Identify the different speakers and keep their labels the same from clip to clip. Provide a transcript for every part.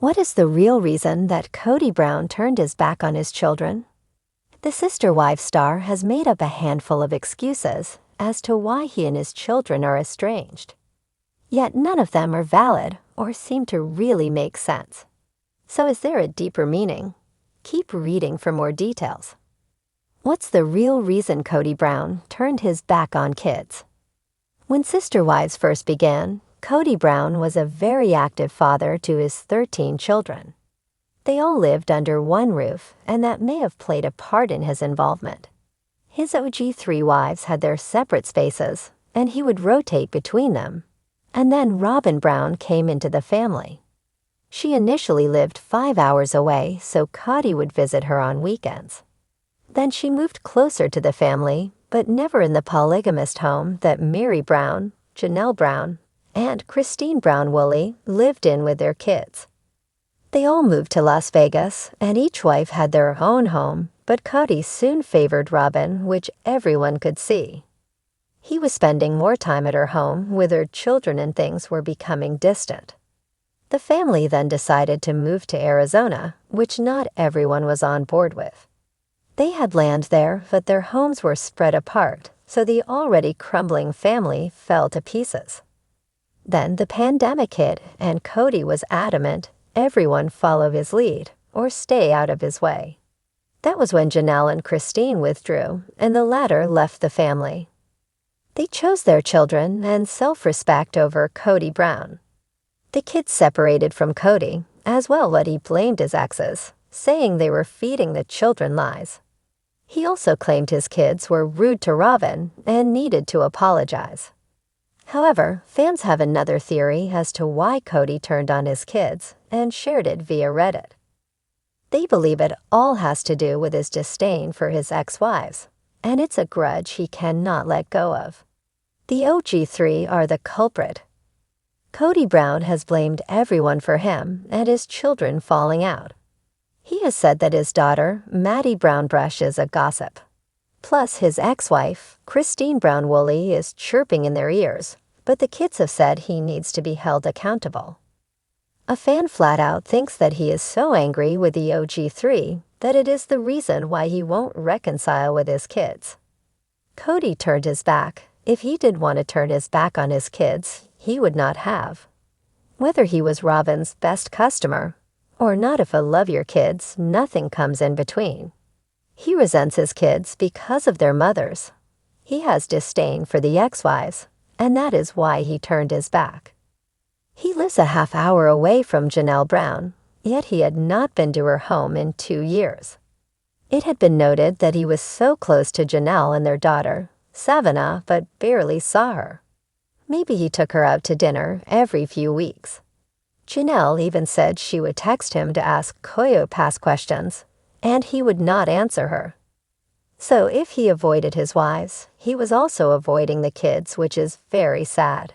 Speaker 1: What is the real reason that Kody Brown turned his back on his children? The Sister Wives star has made up a handful of excuses as to why he and his children are estranged. Yet none of them are valid or seem to really make sense. So is there a deeper meaning? Keep reading for more details. What's the real reason Kody Brown turned his back on kids? When Sister Wives first began, Kody Brown was a very active father to his 13 children. They all lived under one roof, and that may have played a part in his involvement. His OG3 wives had their separate spaces, and he would rotate between them. And then Robyn Brown came into the family. She initially lived 5 hours away, so Kody would visit her on weekends. Then she moved closer to the family, but never in the polygamist home that Mary Brown, Janelle Brown, and Christine Brown Woolley lived in with their kids. They all moved to Las Vegas, and each wife had their own home, but Kody soon favored Robyn, which everyone could see. He was spending more time at her home, with her children and things were becoming distant. The family then decided to move to Arizona, which not everyone was on board with. They had land there, but their homes were spread apart, so the already crumbling family fell to pieces. Then the pandemic hit, and Kody was adamant everyone follow his lead or stay out of his way. That was when Janelle and Christine withdrew, and the latter left the family. They chose their children and self-respect over Kody Brown. The kids separated from Kody, as well, but he blamed his exes, saying they were feeding the children lies. He also claimed his kids were rude to Robyn and needed to apologize. However, fans have another theory as to why Kody turned on his kids and shared it via Reddit. They believe it all has to do with his disdain for his ex-wives, and it's a grudge he cannot let go of. The OG3 are the culprit. Kody Brown has blamed everyone for him and his children falling out. He has said that his daughter, Maddie Brownbrush, is a gossip. Plus, his ex-wife, Christine Brown Woolley, is chirping in their ears, but the kids have said he needs to be held accountable. A fan flat out thinks that he is so angry with the OG3 that it is the reason why he won't reconcile with his kids. Kody turned his back. If he did want to turn his back on his kids, he would not have. Whether he was Robyn's best customer or not, if a love your kids, nothing comes in between. He resents his kids because of their mothers. He has disdain for the ex-wives, and that is why he turned his back. He lives a half hour away from Janelle Brown, yet he had not been to her home in 2 years. It had been noted that he was so close to Janelle and their daughter, Savannah, but barely saw her. Maybe he took her out to dinner every few weeks. Janelle even said she would text him to ask Koyo past questions, and he would not answer her. So if he avoided his wives, he was also avoiding the kids, which is very sad.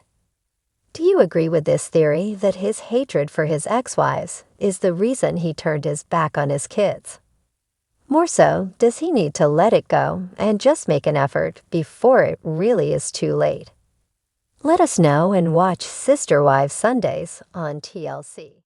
Speaker 1: Do you agree with this theory that his hatred for his ex-wives is the reason he turned his back on his kids? More so, does he need to let it go and just make an effort before it really is too late? Let us know and watch Sister Wives Sundays on TLC.